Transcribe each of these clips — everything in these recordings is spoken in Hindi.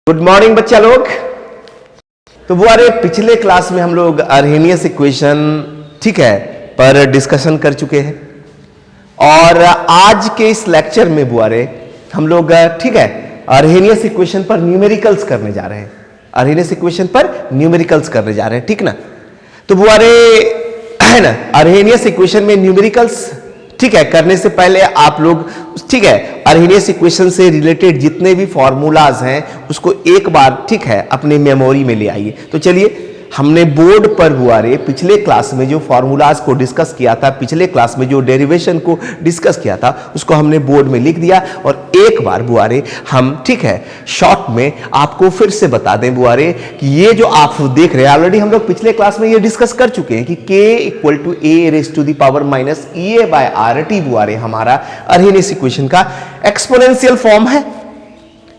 गुड मॉर्निंग बच्चा लोग। तो वो पिछले क्लास में हम लोग अर्हेनियस इक्वेशन ठीक है पर डिस्कशन कर चुके हैं और आज के इस लेक्चर में बुआरे हम लोग ठीक है अर्हेनियस इक्वेशन पर न्यूमेरिकल्स करने जा रहे हैं। अर्हेनियस इक्वेशन पर न्यूमेरिकल्स करने जा रहे हैं, ठीक ना। तो बुआरे है ना अर्हेनियस इक्वेशन में न्यूमेरिकल्स ठीक है करने से पहले आप लोग ठीक है अर्हेनियस इक्वेशन से रिलेटेड जितने भी फॉर्मूलाज हैं उसको एक बार ठीक है अपने मेमोरी में ले आइए। तो चलिए हमने बोर्ड पर बुआरे पिछले क्लास में जो फॉर्मूलाज को डिस्कस किया था, पिछले क्लास में जो डेरिवेशन को डिस्कस किया था उसको हमने बोर्ड में लिख दिया और एक बार बुआरे हम ठीक है शॉर्ट में आपको फिर से बता दें बुआरे कि ये जो आप देख रहे हैं ऑलरेडी हम लोग पिछले क्लास में ये डिस्कस कर चुके हैं कि k equal to A raise to the power minus E A by R T बुआरे हमारा अर्हेनियस इक्वेशन का एक्सपोनेंशियल फॉर्म है।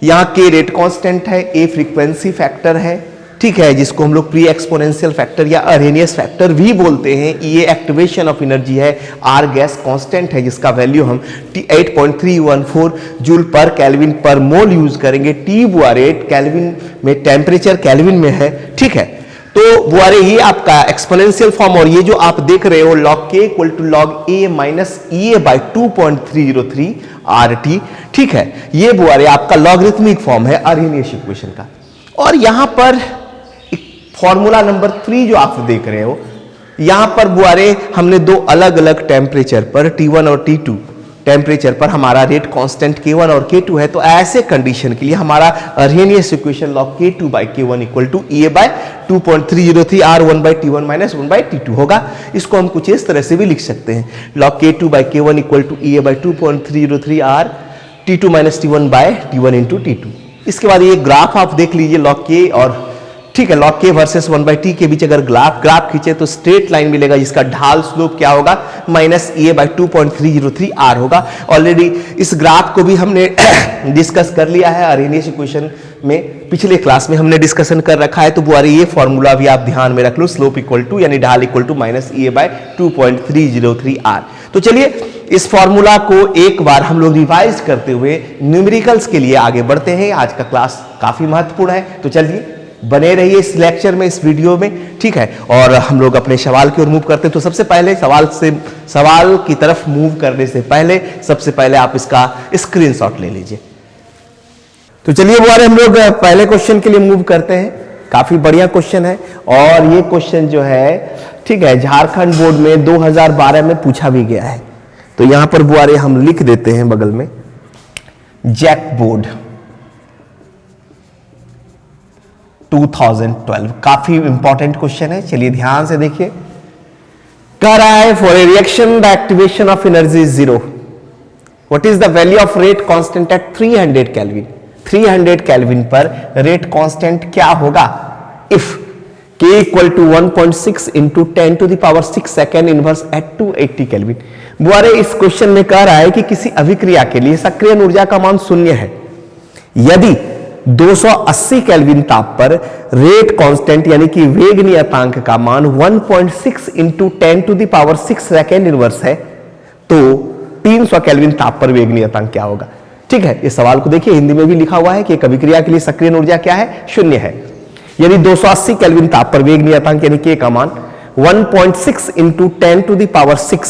यहां k रेट कांस्टेंट है, a फ्रीक्वेंसी फैक्टर है ठीक है जिसको हम लोग प्री एक्सपोनेंशियल फैक्टर या अर्हेनियस फैक्टर भी बोलते हैं। ये एक्टिवेशन ऑफ एनर्जी है, आर गैस कांस्टेंट है जिसका वैल्यू हम 8.314 जूल पर केल्विन पर मोल यूज करेंगे। टी बुआरे केल्विन में टेम्परेचर केल्विन में है ठीक है। तो बुआरे ये आपका एक्सपोनेंशियल फॉर्म और ये जो आप देख रहे हो log k equal to log a minus E A by 2.303 R T ठीक है, ये बुआरे आपका लॉगरिथमिक फॉर्म है अर्हेनियस इक्वेशन का। और यहां पर फॉर्मूला नंबर 3 जो आप देख रहे हो यहां पर बुआरे हमने दो अलग अलग टेम्परेचर पर T1 और T2 टेम्परेचर पर हमारा रेट कांस्टेंट K1 और K2 है। तो ऐसे कंडीशन के लिए हमारा Arrhenius equation log K2 by K1 equal to E A by 2.303 R 1 by T1 minus 1 by T2 होगा। इसको हम कुछ इस तरह से भी लिख सकते हैं log K2 by K1 equal to E A by 2.303 R T2 minus T1 by T1 into T2। इसके बाद ये ग्राफ आप देख लीजिए log K और ठीक है log K versus 1 by T के बीच अगर ग्राफ खींचे तो स्ट्रेट लाइन मिलेगा जिसका ढाल स्लोप क्या होगा minus E A by 2.303 R होगा। ऑलरेडी इस ग्राफ को भी हमने डिस्कस कर लिया है अर्हेनियस इक्वेशन में, पिछले क्लास में हमने डिस्कशन कर रखा है। तो बुआरे ये फॉर्मूला भी आप ध्यान में रख लो, स्लोप इक्वल टू यानी ढाल equal to minus E A by 2.303 R. तो चलिए इस फॉर्मूला को एक बार हम लोग रिवाइज करते हुए न्यूमेरिकल्स के लिए आगे बढ़ते हैं। आज का क्लास काफी महत्वपूर्ण है तो चलिए बने रहिए इस लेक्चर में, इस वीडियो में ठीक है। और हम लोग अपने सवाल की ओर मूव करते हैं। तो सबसे पहले सवाल की तरफ मूव करने से पहले सबसे पहले आप इसका स्क्रीनशॉट ले लीजिए। तो चलिए बुआरे हम लोग पहले क्वेश्चन के लिए मूव करते हैं। काफी बढ़िया क्वेश्चन है और ये क्वेश्चन जो है ठीक है झारखंड बोर्ड में 2012 में पूछा भी गया है। तो यहां पर बुआरे हम लिख देते हैं बगल में जैक बोर्ड 2012। काफी इंपॉर्टेंट क्वेश्चन है, चलिए ध्यान से देखिए। कह रहा है for a reaction the activation of energy is 0, what is the value of rate constant at 300 kelvin. 300 kelvin पर रेट कांस्टेंट क्या होगा if k equal to 1.6 into 10 to the power 6 second inverse at 280 kelvin. बुआरे इस क्वेश्चन में कह रहा है कि किसी अभिक्रिया के लिए सक्रियण ऊर्जा का मान 0 है यदि 280 केल्विन ताप पर रेट कांस्टेंट यानी कि वेग नियतांक का मान 1.6 into 10 to the power 6 second inverse है तो 300 केल्विन ताप पर वेग नियतांक क्या होगा। ठीक है, इस सवाल को देखिए हिंदी में भी लिखा हुआ है कि एक अभिक्रिया के लिए सक्रियण ऊर्जा क्या है 0 है। यदि 280 केल्विन ताप पर वेग नियतांक यानी k का मान 1.6 into 10 to the power 6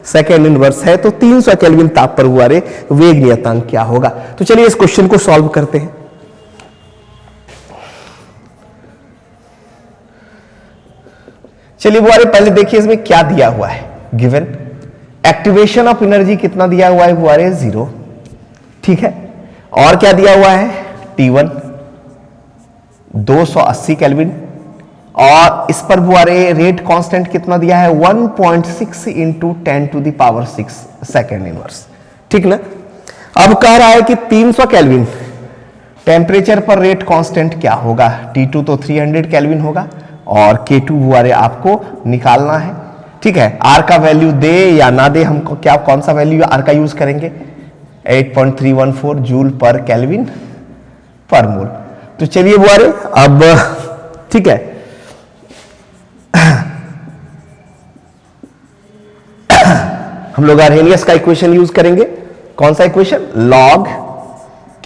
second inverse है तो 300 केल्विन ताप पर हुआ वेग नियतांक क्या होगा। तो चलिए इस क्वेश्चन को सॉल्व करते हैं। चलिए बुआरे पहले देखिए इसमें क्या दिया हुआ है। गिवन एक्टिवेशन ऑफ एनर्जी कितना दिया हुआ है बुआरे 0 ठीक है। और क्या दिया हुआ है T1 280 केल्विन और इस पर बुआरे रेट कांस्टेंट कितना दिया है 1.6 into 10 to the power 6 second inverse ठीक ना। अब कह रहा है कि 300 केल्विन टेम्परेचर पर रेट कांस्टेंट क्या होगा। T2 तो 300 केल्विन होगा और K2 बुआरे आपको निकालना है ठीक है। R का वैल्यू दे या ना दे हमको क्या कौन सा वैल्यू R का यूज करेंगे 8.314 जूल पर केल्विन पर मोल। तो चलिए बुआरे अब ठीक है हम लोग अर्हेनियस का इक्वेशन यूज करेंगे। कौन सा equation log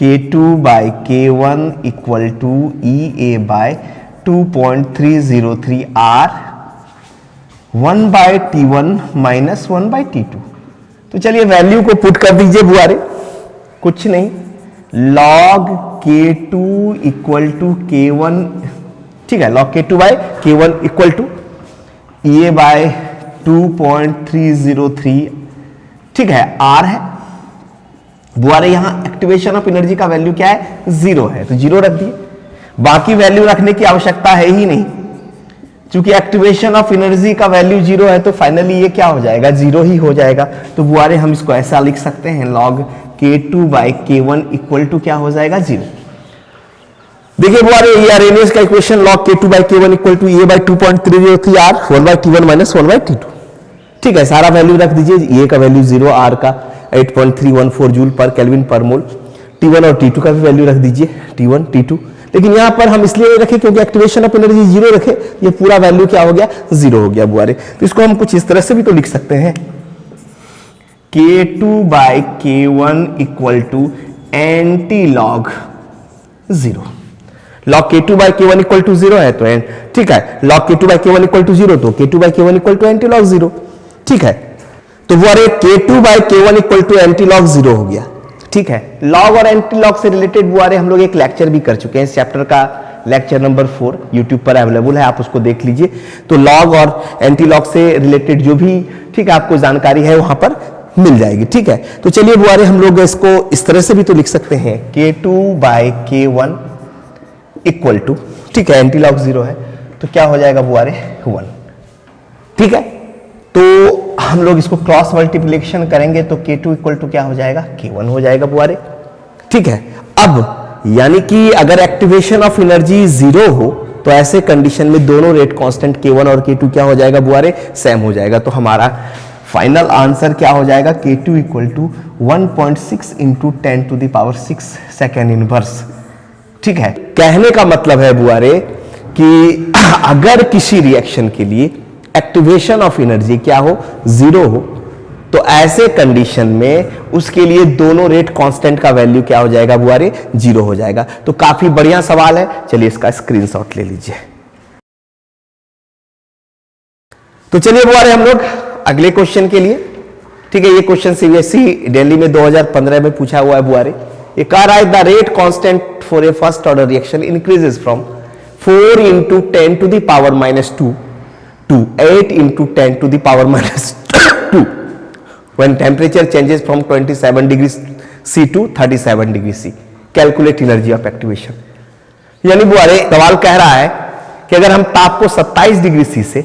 K2 by K1 equal to EA by 2.303 R 1 by T1 minus 1 by T2। तो चलिए वैल्यू को पुट कर दीजिए बुआरे, कुछ नहीं, log K2 equal to K1, ठीक है, log K2 by K1 equal to EA by 2.303, ठीक है, R है बुआरे। यहां एक्टिवेशन ऑफ एनर्जी का वैल्यू क्या है, 0 है, तो 0 रख दिए, बाकी वैल्यू रखने की आवश्यकता है ही नहीं, क्योंकि एक्टिवेशन ऑफ एनर्जी का वैल्यू 0 है, तो फाइनली ये क्या हो जाएगा, 0 ही हो जाएगा। तो बुआरे हम इसको ऐसा लिख सकते हैं, log K2 by K1 equal to क्या हो जाएगा, 0। देखिए बुआरे, ये आरएनएस का equation log K2 by K1 equal to A by 2.303 R 1 by T1 minus 1 by T2, ठीक है, सारा वैल्यू रख दीजिए, ए का वैल्यू 0, आर का 8.314 जूल पर केल्विन पर मोल, T1 और T2 का भी वैल्यू रख दीजिए, T1 T2, लेकिन यहां पर हम इसलिए रखें क्योंकि एक्टिवेशन ऑफ एनर्जी 0 रखे, ये पूरा वैल्यू क्या हो गया, 0 हो गया बुआरे। तो इसको हम कुछ इस तरह से भी तो लिख सकते हैं, K2 by K1 equal to anti log 0। log K2 by K1 equal to 0 है तो ठीक है, log K2 by K1 equal to 0, तो K2 by K1 equal to anti log 0, ठीक है। तो बुआरे K2 by K1 equal to anti log 0 हो गया, ठीक है। लॉग और एंटी लॉग से रिलेटेड बुआरे हम लोग एक लेक्चर भी कर चुके हैं, इस चैप्टर का लेक्चर नंबर 4 यूट्यूब पर अवेलेबल है, आप उसको देख लीजिए। तो लॉग और एंटी लॉग से रिलेटेड जो भी, ठीक है, आपको जानकारी है वहां पर मिल जाएगी, ठीक है। तो चलिए बुआरे हम लोग इसको इस तरह से भी तो लिख सकते हैं, K2 by K1 equal to, ठीक है, एंटी लॉग 0 है, तो क्या हो जाएगा बुआरे, 1, ठीक है। तो हम लोग इसको क्रॉस मल्टीप्लिकेशन करेंगे तो K2 इक्वल टू क्या हो जाएगा, K1 हो जाएगा बुआरे, ठीक है। अब यानी कि अगर एक्टिवेशन ऑफ एनर्जी 0 हो तो ऐसे कंडीशन में दोनों रेट कांस्टेंट K1 और K2 क्या हो जाएगा बुआरे, सेम हो जाएगा। तो हमारा फाइनल आंसर क्या हो जाएगा, K2 equal to 1.6 into 10 to the power 6 second inverse, ठीक है। कहने का मतलब है बुआरे कि अगर किसी रिएक्शन के लिए एक्टिवेशन ऑफ एनर्जी क्या हो, 0 हो, तो ऐसे कंडीशन में उसके लिए दोनों रेट कांस्टेंट का वैल्यू क्या हो जाएगा बुआरे, 0 हो जाएगा। तो काफी बढ़िया सवाल है, चलिए इसका स्क्रीनशॉट ले लीजिए। तो चलिए बुआरे हम लोग अगले क्वेश्चन के लिए, ठीक है, ये क्वेश्चन सीबीएसई दिल्ली में 2015 में पूछा हुआ है बुआरे। ये कह रहा है the rate constant for a first order reaction increases from 4 into 10 to the power minus 2 to 8 into 10 to the power minus 2 when temperature changes from 27 degrees C to 37 degrees C. Calculate energy of activation. यानी बुआरे सवाल कह रहा है कि अगर हम ताप को 27 डिग्री सी से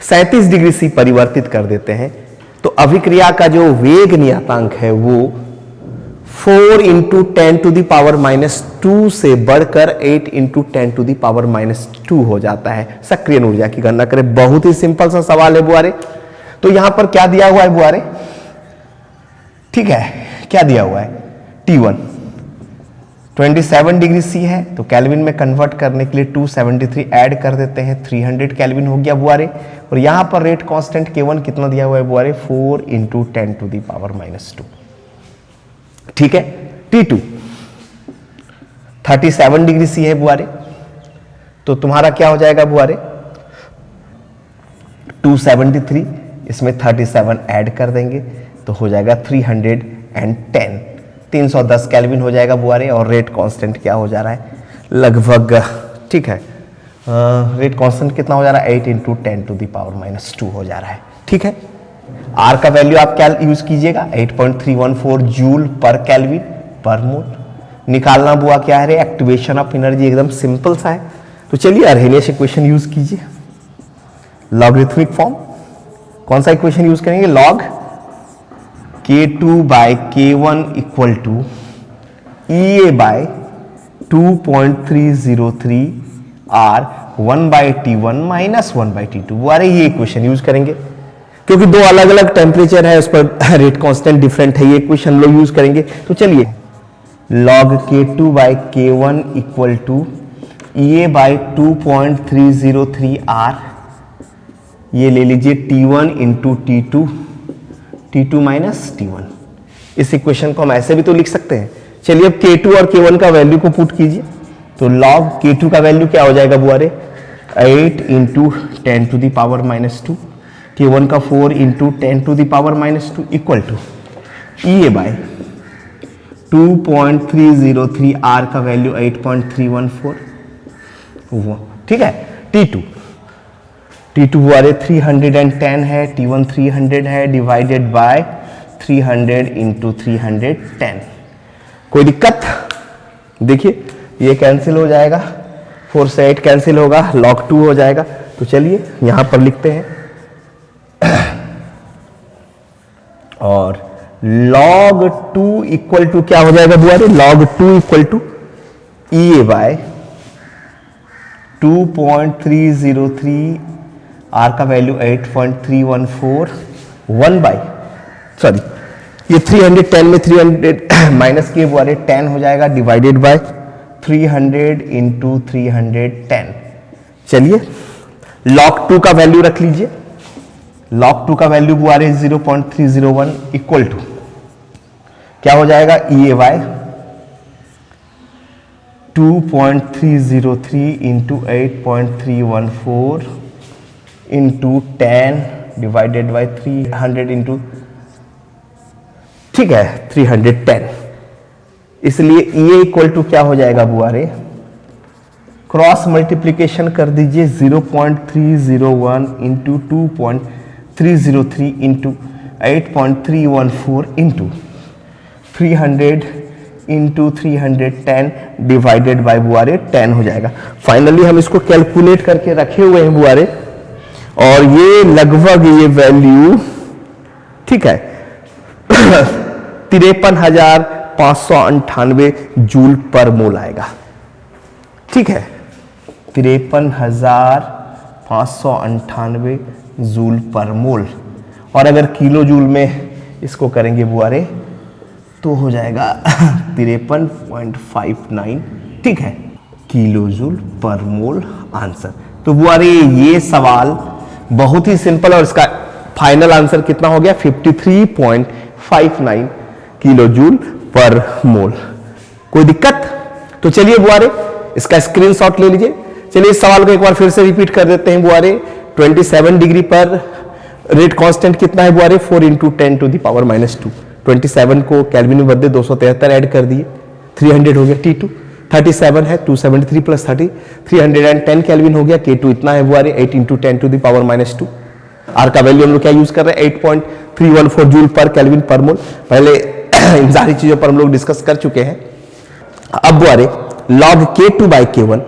37 डिग्री सी परिवर्तित कर देते हैं तो अभिक्रिया का जो वेग नियतांक है वो 4 into 10 to the power minus 2 से बढ़कर 8 into 10 to the power minus 2 हो जाता है। सक्रिय ऊर्जा की गणना करें। बहुत ही सिंपल सा सवाल है बुआरे। तो यहां पर क्या दिया हुआ है बुआरे, ठीक है, क्या दिया हुआ है, T1 27 डिग्री सी है, तो केल्विन में कन्वर्ट करने के लिए 273 ऐड कर देते हैं, 300 केल्विन हो गया बुआरे। और यहां पर रेट कांस्टेंट K1 कितना दिया हुआ है बुआरे, 4 into 10 to the power minus 2, ठीक है। T2 37 डिग्री सी है बुआरे, तो तुम्हारा क्या हो जाएगा बुआरे, 273, इसमें 37 ऐड कर देंगे तो हो जाएगा 310, 310 केल्विन हो जाएगा बुआरे। और रेट कांस्टेंट क्या हो जा रहा है, लगभग, ठीक है, रेट कांस्टेंट कितना हो जा रहा है, 8 into 10 to the power minus 2 हो जा रहा है, ठीक है। आर का वैल्यू आप क्या यूज कीजिएगा, 8.314 जूल पर केल्विन पर मोल। निकालना बुआ क्या है, एक्टिवेशन ऑफ एनर्जी, एकदम सिंपल सा है। तो चलिए अर्हेनियस इक्वेशन यूज कीजिए, लॉगरिथमिक फॉर्म। कौन सा इक्वेशन यूज करेंगे, log K2 by K1 equal to EA by 2.303 R 1 by T1 minus 1 by T2। वो ये इक्वेशन यूज करेंगे क्योंकि दो अलग अलग टेम्परेचर है, उस पर रेट कांस्टेंट डिफरेंट है, ये इक्वेशन हम लोग यूज करेंगे। तो चलिए log K2 by K1 equal to EA by 2.303 R, ये ले लीजिए T1 into T2 minus T1। इस इक्वेशन को हम ऐसे भी तो लिख सकते हैं। चलिए अब K2 और K1 का वैल्यू को पुट कीजिए। तो log K2 का वैल्यू क्या हो जाएगा बुआरे, 8 into 10 to the power -2, K1 का 4 into 10 to the power -2 equal to EA by 2.303, R का वैल्यू 8.314, ठीक है। T2 बुआरे 310 है, T1 300 है, डिवाइडेड बाय 300 इंटू 310। कोई दिक्कत? देखिए ये कैंसिल हो जाएगा, 4 से 8 कैंसिल होगा, log 2 हो जाएगा। तो चलिए यहां पर लिखते हैं और log 2 इक्वल टू क्या हो जाएगा बुआरे, log 2 equal to EA by 2.303, R का वैल्यू 8.314, 1 बाई सॉरी ये 310 में 300 माइनस के बुआरे 10 हो जाएगा, डिवाइडेड बाय 300 इंटू 310। चलिए log 2 का वैल्यू रख लीजिए, log 2 का वैल्यू बुआरे 0.301 इक्वल टू क्या हो जाएगा, EA by 2.303 into 8.314 into 10 divided by 300 into, ठीक है, 310। इसलिए EA इक्वल टू क्या हो जाएगा बुआरे, क्रॉस मल्टीप्लीकेशन कर दीजिए 0.301 into 2.303 into 8.314 into 300 into 310 divided by बुआरे 10 हो जाएगा। फाइनली हम इसको कैलकुलेट करके रखे हुए हैं बुआरे, और ये लगभग ये वैल्यू, ठीक है 53,598 जूल पर मोल आएगा, ठीक है 53,598 जूल पर मोल। और अगर किलो जूल में इसको करेंगे बुआरे तो हो जाएगा 53.59, ठीक है किलो जूल पर मोल आंसर। तो बुआरे ये सवाल बहुत ही सिंपल, और इसका फाइनल आंसर कितना हो गया, 53.59 किलो जूल पर मोल। कोई दिक्कत? तो चलिए बुआरे इसका स्क्रीनशॉट ले लीजिए। चलिए इस सवाल को एक बार फिर से रिपीट कर देते हैं बुआरे। 27 डिग्री पर रेट कांस्टेंट कितना है बुआरे, 4 इंटू 10 टू द पावर -2। 27 को केल्विन में बदले 273 ऐड कर दिए, 300 हो गया T2। 37 है, 273 प्लस 30 310 केल्विन हो गया। K2 इतना है बुआरे, 8 into 10 to the power -2। R का वैल्यू हम लोग क्या यूज कर रहे हैं, 8.314 जूल पर केल्विन पर मोल। पहले इन सारी चीजों पर हम लोग डिस्कस कर चुके हैं। अब बुआरे log K2 by K1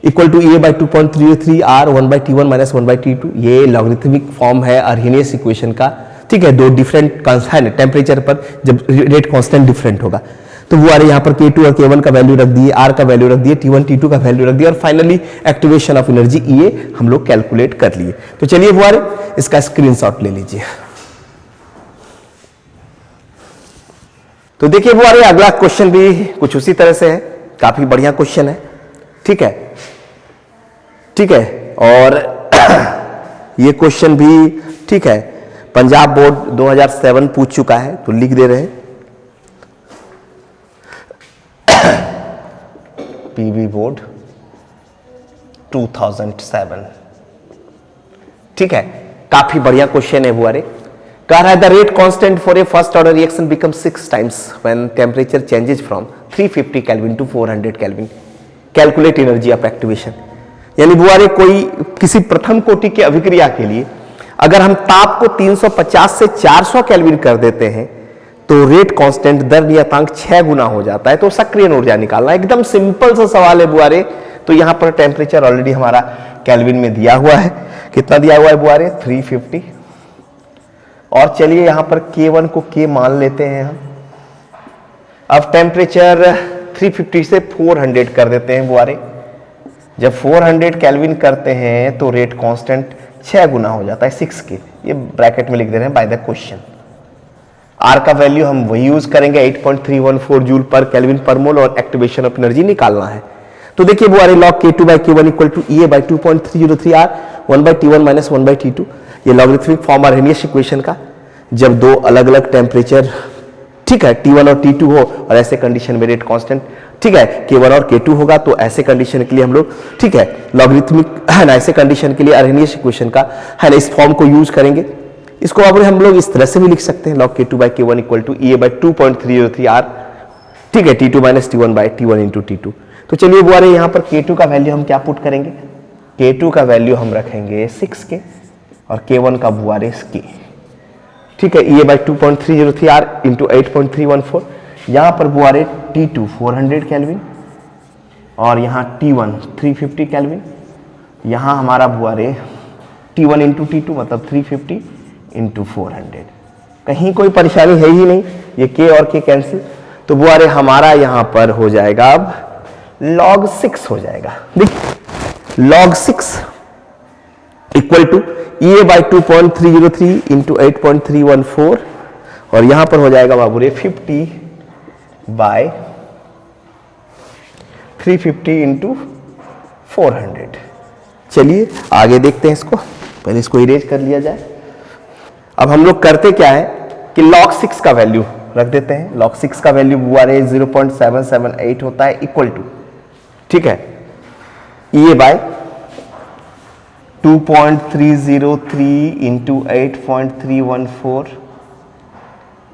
equal to EA by 2.303 R 1 by T1 minus 1 by T2। ये लॉगरिथमिक फॉर्म है अर्हेनियस इक्वेशन का, ठीक है। दो डिफरेंट है टेम्परेचर पर जब रेट कांस्टेंट डिफरेंट होगा। तो वो आ रहे यहाँ पर K2 और K1 का वैल्यू रख दिए, R का वैल्यू रख दिए, T1 T2 का वैल्यू रख दिया, और finally activation of energy EA हम लोग कैलकुलेट कर लिए। तो चलिए वो आ रहे इसका स्क्रीनशॉट ले लीजिए। तो देखिए वो आ रहे अगला क्वेश्चन भी कुछ उसी तरह से है, काफी बढ़िया क्वेश्चन है, ठीक है, ठीक है। और ये क्वेश्चन भी, ठीक है, पंजाब बोर्ड 2007 पूछ चुका है, तो लिख दे रहे हैं पीवी बोर्ड 2007, ठीक है। काफी बढ़िया क्वेश्चन है बुआरे। कह रहा है the rate constant for a first order reaction become 6 times when temperature changes from 350 kelvin to 400 kelvin. Calculate energy of activation. यानी बुआरे कोई किसी प्रथम कोटि की अभिक्रिया के लिए अगर हम ताप को 350 से 400 केल्विन कर देते हैं तो रेट कांस्टेंट दर नियतांक 6 गुना हो जाता है। तो सक्रिय ऊर्जा निकालना एकदम सिंपल सा सवाल है बुआरे। तो यहां पर टेम्परेचर ऑलरेडी हमारा केल्विन में दिया हुआ है, कितना दिया हुआ है बुआरे, 350। और चलिए यहां पर K1 को K मान लेते हैं हम। अब टेम्परेचर 350 से 400 कर देते हैं बुआरे। जब 400 केल्विन करते हैं तो रेट कांस्टेंट 6 गुना हो जाता है 6 के। ये ब्रैकेट में लिख दे रहे हैं बाय द क्वेश्चन। R का वैल्यू हम वही यूज करेंगे 8.314 जूल पर केल्विन पर मोल, और एक्टिवेशन ऑफ एनर्जी निकालना है। तो देखिए बुआरे log K2 by K1 equal to EA by 2.303 R 1 by T1 minus 1 by T2। ये लॉगरिथमिक फॉर्म अर्हेनियस इक्वेशन का, जब दो अलग अलग टेम्परेचर ठीक है, T1 और T2 हो और ऐसे कंडीशन में रेट कांस्टेंट, ठीक है, K1 और K2 होगा, तो ऐसे कंडीशन के लिए हम लोग, ठीक है, लॉगरिथमिक है ना, ऐसे कंडीशन के लिए अरहेनियस इक्वेशन का है ना इस फॉर्म को यूज करेंगे। इसको अब हम लोग इस तरह से भी लिख सकते हैं, log K2/K1 equal to EA/2.303R, ठीक है, T2 minus T1/T1 into T2। तो चलिए वो रहे यहाँ पर K2 का वैल्यू हम क्या पुट करेंगे, K2 का वैल्यू हम रखेंगे 6K और K1 का बुआरे K, ठीक है, EA/2.303R इंटू 8.314। यहाँ पर बुआरे T2 400 केल्विन और यहाँ T1 350 केल्विन, यहाँ हमारा बुआरे T1 इंटू T2 मतलब 350 इंटू 400। कहीं कोई परेशानी है ही नहीं, ये K और K कैंसिल, तो बुआरे हमारा यहाँ पर हो जाएगा अब log 6 हो जाएगा। देखिए log 6 equal to EA/2.303 into 8.314 और यहां पर हो जाएगा बाबूरे 50/350 इंटू 400। चलिए आगे देखते हैं इसको, पहले इसको इरेज कर लिया जाए। अब हम लोग करते क्या है कि log 6 का वैल्यू रख देते हैं। log 6 का वैल्यू बुआरे 0.778 होता है इक्वल टू, ठीक है, EA/2.303 इंटू 8.314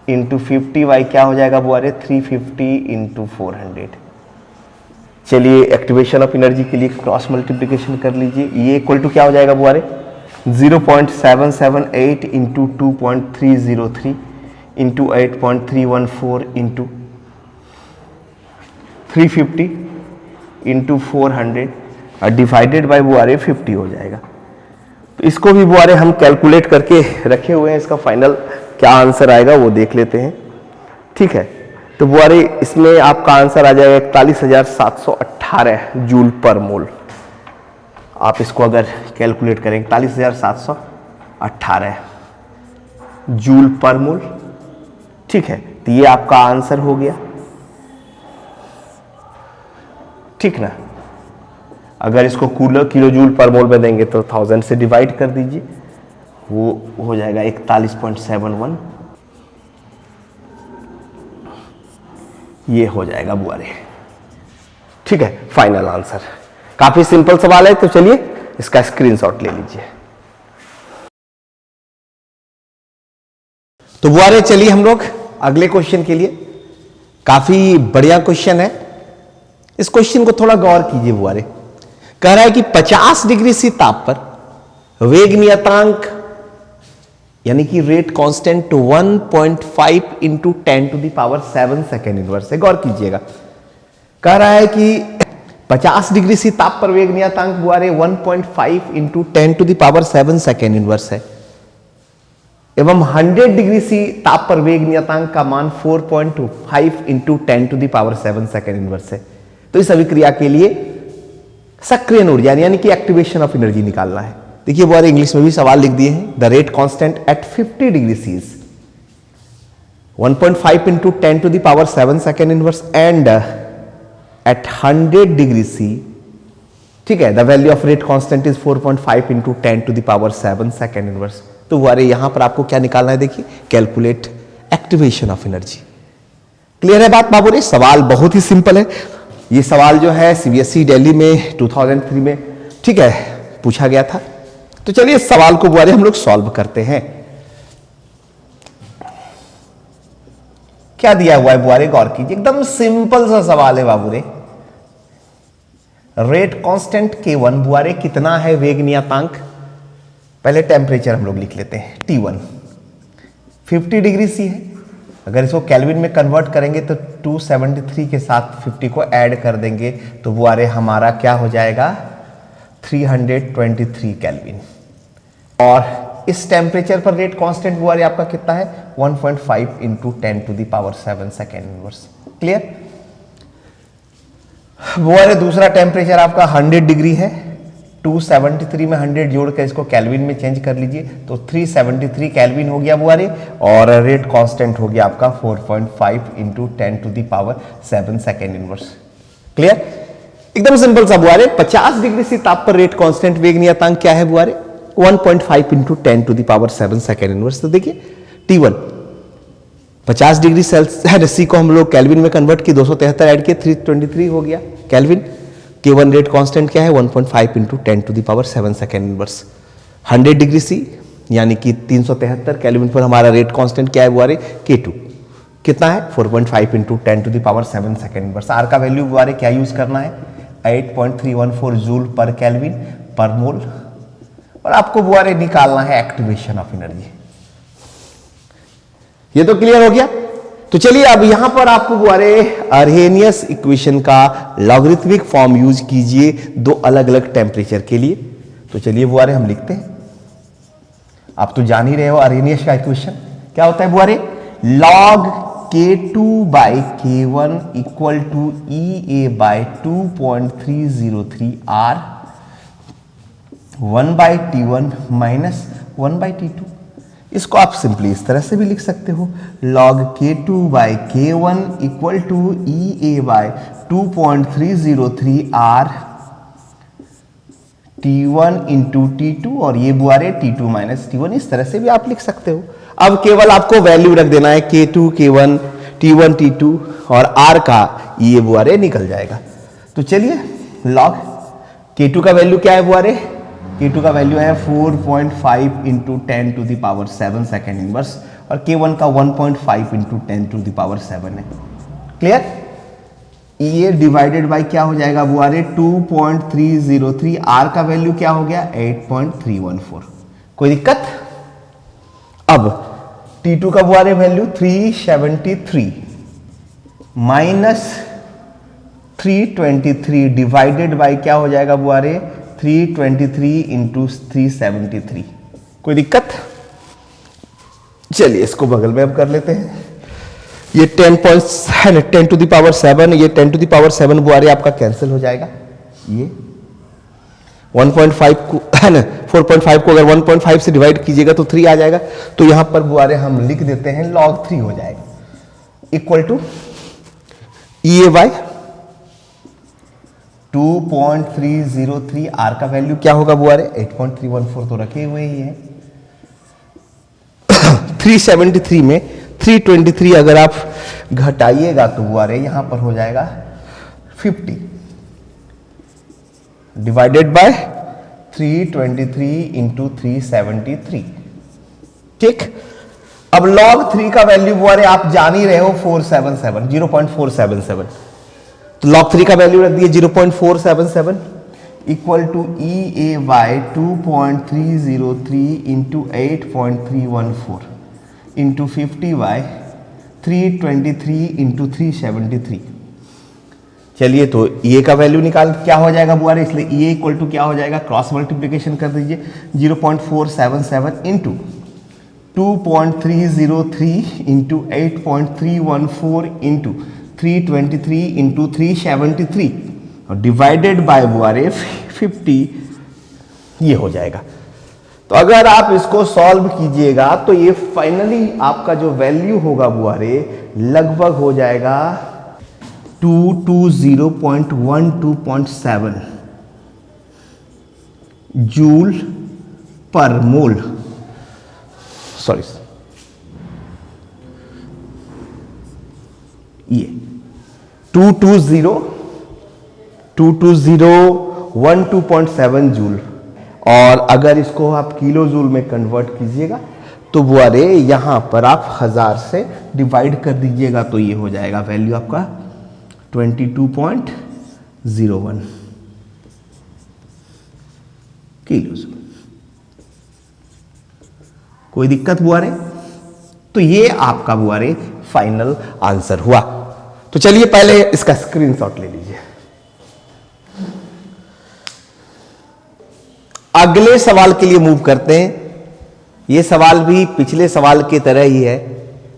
इंटू 50 क्या हो जाएगा बुआरे 350 इंटू 400। चलिए एक्टिवेशन ऑफ एनर्जी के लिए क्रॉस मल्टीप्लीकेशन कर लीजिए। ये इक्वल टू क्या हो जाएगा बुआरे 0.778 इंटू 2.303 इंटू 8.314 इंटू 350 इंटू 400 और डिवाइडेड बाय बुआरे 50 हो जाएगा। तो इसको भी बुआरे हम कैलकुलेट करके रखे हुए हैं, इसका फाइनल क्या आंसर आएगा वो देख लेते हैं, ठीक है। तो बुआरे इसमें आपका आंसर आ जाएगा 41,718 जूल पर मोल। आप इसको अगर कैलकुलेट करें 41,718 जूल पर मोल, ठीक है, तो ये आपका आंसर हो गया, ठीक ना। अगर इसको किलो जूल पर मोल में देंगे तो 1000 से डिवाइड कर दीजिए, वो हो जाएगा 41.71, ये हो जाएगा बुआरे, ठीक है, फाइनल आंसर। काफी सिंपल सवाल है, तो चलिए इसका स्क्रीनशॉट ले लीजिए। तो बुआरे चलिए हम लोग अगले क्वेश्चन के लिए, काफी बढ़िया क्वेश्चन है। इस क्वेश्चन को थोड़ा गौर कीजिए बुआरे। कह रहा है कि 50 डिग्री सी ताप पर वेग नियतांक यानी कि rate constant 1.5 into 10⁻7 second inverse है। गौर कीजिएगा, कह रहा है कि 50 डिग्री सी ताप पर वेग नियतांक बुआरे 1.5 इंटू 10⁻7 सेकेंड इनवर्स है एवं 100 डिग्री सी ताप पर वेग नियतांक का मान 4.5 इंटू 10⁻7 सेकेंड इनवर्स है। तो इस अभिक्रिया के लिए सक्रियण ऊर्जा यानी कि एक्टिवेशन ऑफ एनर्जी निकालना है। देखिए बुआरे इंग्लिश में भी सवाल लिख दिए हैं। The rate constant at 50 degree C 1.5 into 10⁻7 second inverse and at 100 degree C, ठीक है, the value of rate constant is 4.5 into 10⁻7 second inverse. तो बुआरे यहां पर आपको क्या निकालना है, देखिए calculate activation of energy. Clear है बात बाबूरे? सवाल बहुत ही सिंपल है। ये सवाल जो है सीबीएसई दिल्ली में 2003 में, ठीक है, पूछा गया था। तो चलिए इस सवाल को बुआरे हम लोग सॉल्व करते हैं। क्या दिया हुआ है बुआरे, गौर कीजिए, एकदम सिंपल सा सवाल है बाबूरे। रेट कांस्टेंट K1 बुआरे कितना है वेग नियतांक, पहले टेम्परेचर हम लोग लिख लेते हैं T1 50 डिग्री सी है। अगर इसको केल्विन में कन्वर्ट करेंगे तो 273 के साथ 50 को ऐड कर देंगे तो बुआरे हमारा क्या हो जाएगा 323 केल्विन। और इस टेम्परेचर पर रेट कांस्टेंट बुआरे आपका कितना है 1.5 इंटू 10⁻7 सेकेंड इनवर्स। क्लियर? बुआरे दूसरा टेम्परेचर आपका 100 डिग्री है। 273 में 100 जोड़कर इसको केल्विन में चेंज कर लीजिए तो 373 केल्विन हो गया बुआरे और रेट कांस्टेंट हो गया आपका 4.5 इंटू 10⁻7 सेकेंड इनवर्स। क्लियर? एकदम सिंपल सा बुआरे। 50 डिग्री से ताप पर रेट कांस्टेंट वेग नियतांक क्या है बुआरे 1.5 इंटू 10⁻7 सेकेंड इनवर्स। तो देखिए T1 50 डिग्री सेल्सियस सी को हम लोग केल्विन में कन्वर्ट किए, 273 ऐड किए, 323 हो गया केल्विन। K1 रेट कांस्टेंट क्या है 1.5 into 10⁷ second inverse. 100 degree C यानी कि 373 केल्विन पर हमारा रेट कांस्टेंट क्या है बुआरे K2 कितना है 4.5 इंटू 10⁷ सेकेंड इनवर्स। आर का वैल्यू बुआरे क्या यूज करना है 8.314 जूल पर केल्विन पर मोल। और आपको बुआरे निकालना है एक्टिवेशन ऑफ एनर्जी। ये तो क्लियर हो गया। तो चलिए अब यहां पर आपको बुआरे अर्हेनियस इक्वेशन का लॉगरिथमिक फॉर्म यूज कीजिए दो अलग अलग टेम्परेचर के लिए। तो चलिए बुआरे हम लिखते हैं। आप तो जान ही रहे हो अर्हेनियस का इक्वेशन क्या होता है बुआरे, log K2 by K1 equal to EA by 2.303 R 1 by T1 minus 1 by T2। इसको आप सिंपली इस तरह से भी लिख सकते हो, log K2 by K1 equal to EA by 2.303 R T1 into T2 और ये बुआरे T2 माइनस T1। इस तरह से भी आप लिख सकते हो। अब केवल आपको वैल्यू रख देना है K2 K1 T1 T2 और R का ये बुआरे निकल जाएगा। तो चलिए log K2 का वैल्यू क्या है बुआरे, K2 का वैल्यू है 4.5 इंटू 10⁷ सेकेंड इनवर्स और K1 का 1.5 इंटू 10⁷ है। क्लियर। ये डिवाइडेड बाय क्या हो जाएगा बुआरे 2.303। R का वैल्यू क्या हो गया 8.314। कोई दिक्कत। अब T2 का बुआरे वैल्यू 373 माइनस 323 डिवाइडेड बाय क्या हो जाएगा बुआरे 323 इंटू 373। कोई दिक्कत। चलिए इसको बगल में अब कर लेते हैं। ये 10⁷ ये 10⁷ बुआरे आपका कैंसिल हो जाएगा। ये 1.5 को 4.5 को अगर 1.5 से डिवाइड कीजिएगा तो 3 आ जाएगा। तो यहां पर बुआरे हम लिख देते हैं log 3 हो जाएगा equal to EA by 2.303। R का वैल्यू क्या होगा बुआरे 8.314 तो रखे हुए ही है। 373 में 323 अगर आप घटाइएगा तो बुआरे यहां पर हो जाएगा 50 डिवाइडेड बाय 323 इंटू 373। ठीक। अब log 3 का वैल्यू बुआरे आप जान ही रहे हो 0.477। तो log 3 का वैल्यू रख दिए 0.477 equal to EA by 2.303 into 8.314 into 50 by 323 into 373। चलिए तो EA का वैल्यू निकाल क्या हो जाएगा बुआरे, इसलिए EA इक्वल टू क्या हो जाएगा क्रॉस मल्टीप्लीकेशन कर दीजिए 0.477 इंटू 2.303 इंटू 8.314 इंटू 323 इंटू 373 और डिवाइडेड बाय बुआरे 50 ये हो जाएगा। तो अगर आप इसको सॉल्व कीजिएगा तो ये फाइनली आपका जो वैल्यू होगा बुआरे लगभग हो जाएगा 220.12.7 जूल पर मोल। सॉरी ये 220.12.7 जूल। और अगर इसको आप किलो जूल में कन्वर्ट कीजिएगा तो बुआरे यहां पर आप 1000 से डिवाइड कर दीजिएगा तो ये हो जाएगा वैल्यू आपका 22.01 किलो जूल। कोई दिक्कत बुआरे। तो ये आपका बुआरे फाइनल आंसर हुआ। तो चलिए पहले इसका स्क्रीनशॉट ले लीजिए। अगले सवाल के लिए मूव करते हैं। यह सवाल भी पिछले सवाल की तरह ही है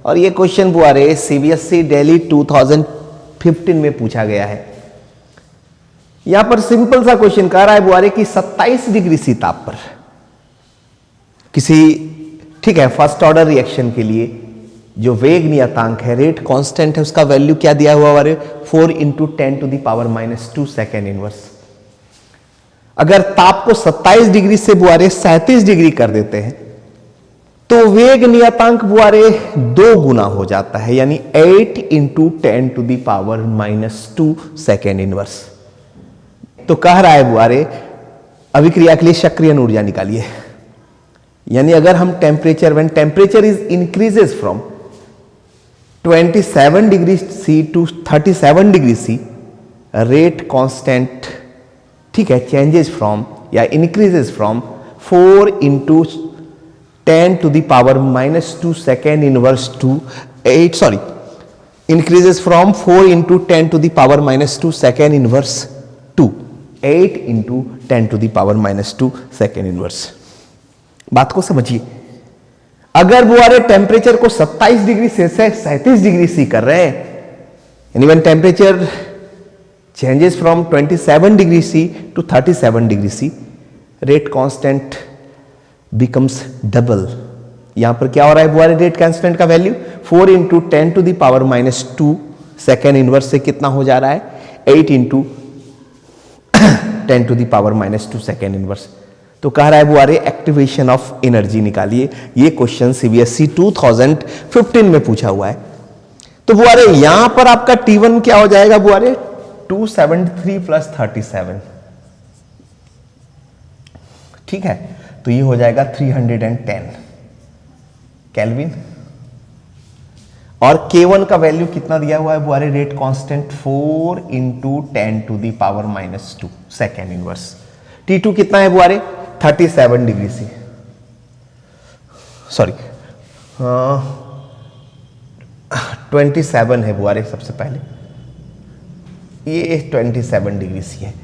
और यह क्वेश्चन बुआरे सीबीएसई दिल्ली 2015 में पूछा गया है। यहां पर सिंपल सा क्वेश्चन कह रहा है बुआरे कि 27 डिग्री सी ताप पर किसी ठीक है फर्स्ट ऑर्डर रिएक्शन के लिए जो वेग नियतांक है रेट कांस्टेंट है उसका वैल्यू क्या दिया हुआ बारे 4 इंटू 10⁻⁻² सेकेंड इनवर्स। अगर ताप को 27 डिग्री से बुआरे 37 डिग्री कर देते हैं तो वेग नियतांक बुआरे 2 गुना हो जाता है, यानी 8 into 10 to the power -2 second inverse. तो कह रहा है बुआरे अभिक्रिया के लिए सक्रियण ऊर्जा निकालिए। यानी अगर हम temperature, when temperature is increases from 27 degree C to 37 degree C, rate constant, ठीक है, चेंजेस फ्रॉम या increases from 4 into 10 to the power -2 second inverse to 8, sorry, increases from 4 into 10 to the power -2 second inverse to 8 into 10 to the power -2 second inverse। बात को समझिए, अगर बुआरे टेम्परेचर को 27 डिग्री से 37 डिग्री सी कर रहे हैं, यानी when temperature changes from 27 degree C to 37 degree C, rate constant becomes double. यहां पर क्या हो रहा है बुआरे, रेट कांस्टेंट का value 4 into 10 to the power -2 second inverse से कितना हो जा रहा है, 8 into 10 to the power -2 second inverse. तो कह रहा है बुआरे एक्टिवेशन ऑफ एनर्जी निकालिए। ये क्वेश्चन सीबीएसई 2015 में पूछा हुआ है। तो बुआरे यहां पर आपका T1 क्या हो जाएगा बुआरे, 273 प्लस 37, ठीक है, तो ये हो जाएगा 310 केल्विन। और K1 का वैल्यू कितना दिया हुआ है बुआरे, rate constant 4 into 10 to the power -2 second inverse. T2 कितना है बुआरे, 37 डिग्री सी, सॉरी 27 है बुआरे, सबसे पहले ये 27 डिग्री सी है।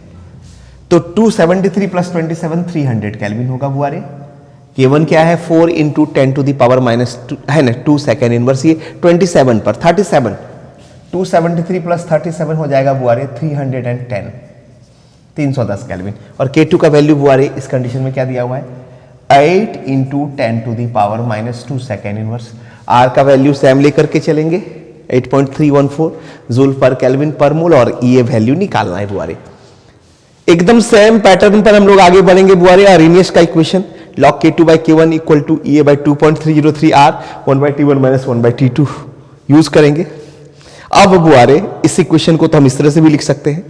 तो 273 प्लस 27 300 केल्विन होगा बुआरे। K1 क्या है, 4 इंटू 10 टू दी पावर -2 है ना, 2 सेकेंड इनवर्स, ये 27 पर 37, 273 प्लस 37 हो जाएगा बुआरे 310, 310 केल्विन। और K2 का वैल्यू बुआरे इस कंडीशन में क्या दिया हुआ है, 8 into 10 to the power -2 second inverse. R का वैल्यू सेम लेकर के चलेंगे, 8.314 जूल पर केल्विन पर मोल, और ये वैल्यू निकालना है बुआरे। एकदम सेम पैटर्न पर हम लोग आगे बढ़ेंगे बुआरे। अरेनियस का equation, log K2 by K1 equal to EA by 2.303 R 1 by T1 minus 1 by T2 use करेंगे। अब बुआरे इस इक्वेशन को तो हम इस तरह से भी लिख सकते हैं।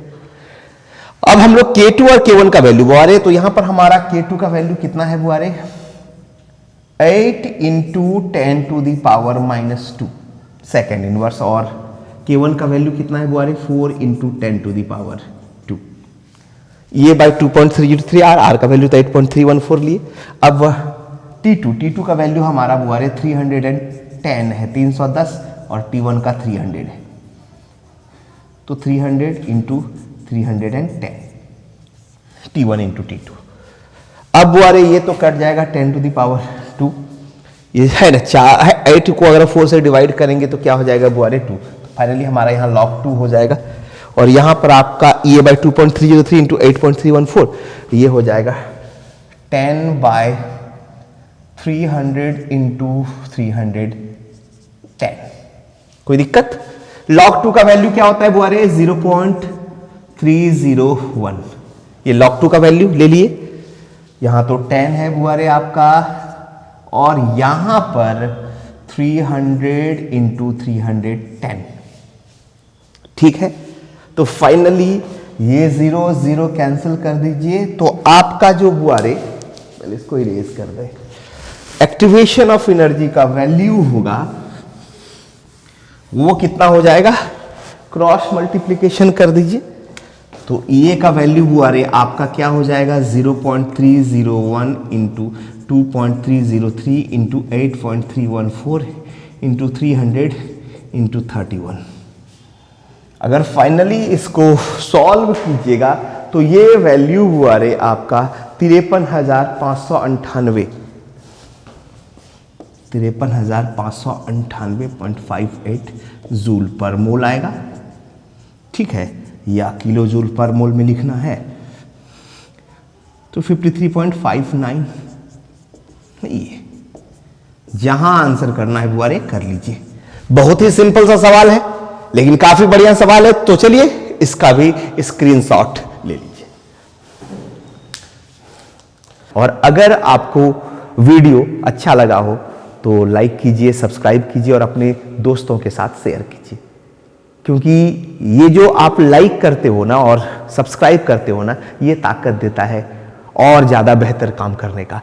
अब हम लोग K2 और K1 का वैल्यू बुआरे, तो यहां पर हमारा K2 का वैल्यू कितना है बुआरे, 8 into 10 to the power -2 second inverse, और K1 का वैल्यू कितना है बुआरे, 4 इंटू 10 टू दी पावर 2, ये बाई 2.303 R का वैल्यू तो 8.314 लिए। अब T2 का वैल्यू हमारा बुआरे 310 है, 310, और T1 का 300 है, तो 300 इंटू 310 T1 इंटू T2। अब बुआरे ये तो कट जाएगा 10 टू दी पावर 2, ये है ना 8 को अगर 4 से डिवाइड करेंगे तो क्या हो जाएगा बुआरे 2, फाइनली हमारा यहाँ log 2 हो जाएगा। और यहां पर आपका EA बाई 2.303 इंटू 8.314, ये हो जाएगा 10 बाय 300 इंटू 310। कोई दिक्कत? log 2 का वैल्यू क्या होता है बुआरे, 0.301। ये log 2 का वैल्यू ले लिए, यहां तो 10 है बुआरे आपका, और यहां पर 300 इंटू 310, ठीक है। तो फाइनली ये 0 कैंसिल कर दीजिए, तो आपका जो बुआरे, पहले इसको इरेज कर दे, एक्टिवेशन ऑफ एनर्जी का वैल्यू होगा, वो कितना हो जाएगा, क्रॉस मल्टीप्लीकेशन कर दीजिए, तो ये का वैल्यू बुआरे आपका क्या हो जाएगा, 0.301 इंटू 2.303 इंटू 8.314 इंटू 300 इंटू 31। अगर फाइनली इसको सॉल्व कीजिएगा तो ये वैल्यू हुआ रे आपका 53,598.58 जूल पर मोल आएगा, ठीक है, या किलो जूल पर मोल में लिखना है तो 53.59। नहीं, जहां आंसर करना है बुआरे कर लीजिए। बहुत ही सिंपल सा सवाल है लेकिन काफी बढ़िया सवाल है, तो चलिए इसका भी स्क्रीनशॉट ले लीजिए। और अगर आपको वीडियो अच्छा लगा हो तो लाइक कीजिए, सब्सक्राइब कीजिए और अपने दोस्तों के साथ शेयर कीजिए, क्योंकि ये जो आप लाइक करते हो ना और सब्सक्राइब करते हो ना, ये ताकत देता है और ज़्यादा बेहतर काम करने का।